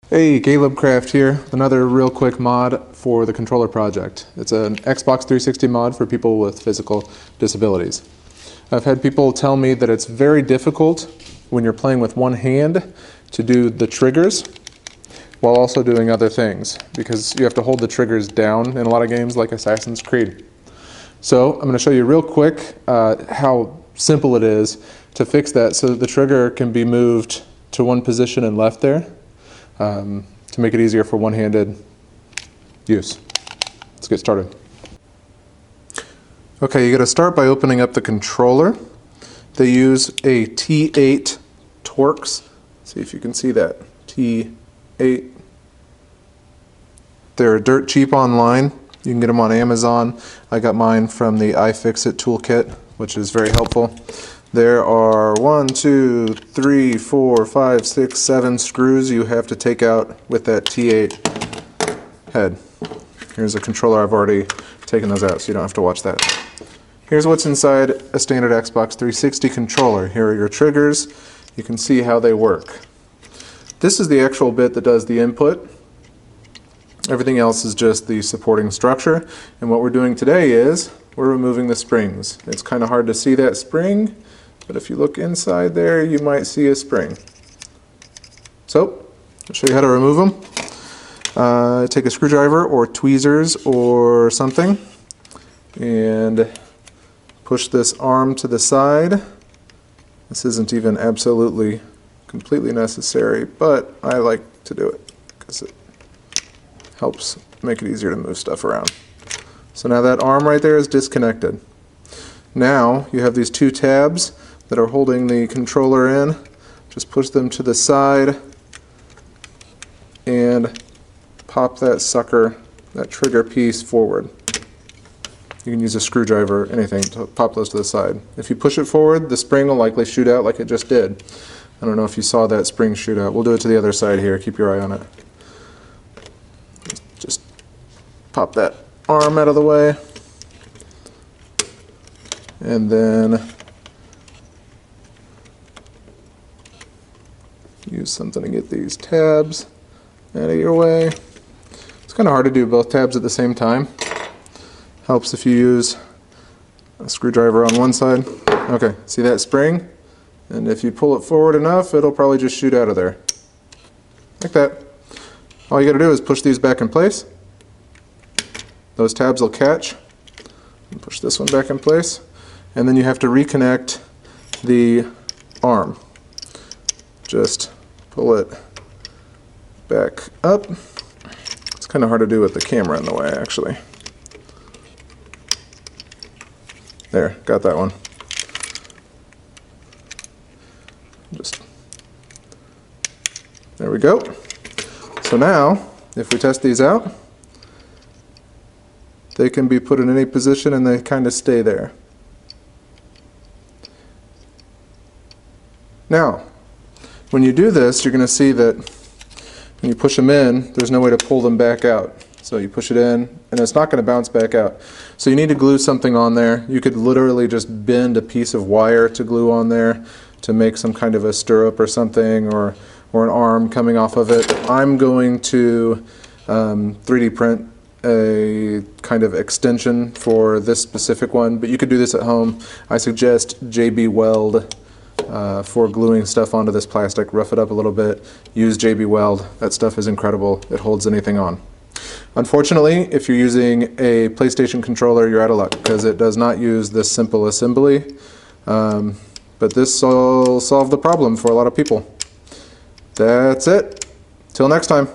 Hey, Caleb Craft here with another real quick mod for the controller project. It's an Xbox 360 mod for people with physical disabilities. I've had people tell me that it's very difficult when you're playing with one hand to do the triggers while also doing other things, because you have to hold the triggers down in a lot of games like Assassin's Creed. So I'm going to show you real quick how simple it is to fix that so that the trigger can be moved to one position and left there. To make it easier for one-handed use. Let's get started. Okay, you got to start by opening up the controller. They use a T8 Torx. See if you can see that. T8. They're dirt cheap online. You can get them on Amazon. I got mine from the iFixit toolkit, which is very helpful. There are 1, 2, 3, 4, 5, 6, 7 screws you have to take out with that T8 head. Here's a controller. I've already taken those out, so you don't have to watch that. Here's what's inside a standard Xbox 360 controller. Here are your triggers. You can see how they work. This is the actual bit that does the input. Everything else is just the supporting structure. And what we're doing today is we're removing the springs. It's kind of hard to see that spring, but if you look inside there, you might see a spring. So, I'll show you how to remove them. Take a screwdriver or tweezers or something and push this arm to the side. This isn't even absolutely completely necessary, but I like to do it because it helps make it easier to move stuff around. So now that arm right there is disconnected. Now you have these two tabs that are holding the controller in. Just push them to the side and pop that sucker, that trigger piece forward. You can use a screwdriver or anything to pop those to the side. If you push it forward, the spring will likely shoot out like it just did. I don't know if you saw that spring shoot out. We'll do it to the other side here. Keep your eye on it. Just pop that arm out of the way, and then use something to get these tabs out of your way. It's kind of hard to do both tabs at the same time. Helps if you use a screwdriver on one side. Okay, see that spring? And if you pull it forward enough, it'll probably just shoot out of there. Like that. All you got to do is push these back in place. Those tabs will catch. And push this one back in place. And then you have to reconnect the arm. Just pull it back up. It's kind of hard to do with the camera in the way, actually. There, got that one. Just, there we go. So now, if we test these out, they can be put in any position and they kind of stay there. Now, when you do this, you're going to see that when you push them in, there's no way to pull them back out. So you push it in, and it's not going to bounce back out. So you need to glue something on there. You could literally just bend a piece of wire to glue on there to make some kind of a stirrup or something, or an arm coming off of it. I'm going to 3D print a kind of extension for this specific one, but you could do this at home. I suggest JB Weld for gluing stuff onto this plastic. Rough it up a little bit, use JB Weld. That stuff is incredible. It holds anything on. Unfortunately, if you're using a PlayStation controller, you're out of luck because it does not use this simple assembly. But this will solve the problem for a lot of people. That's it. Till next time.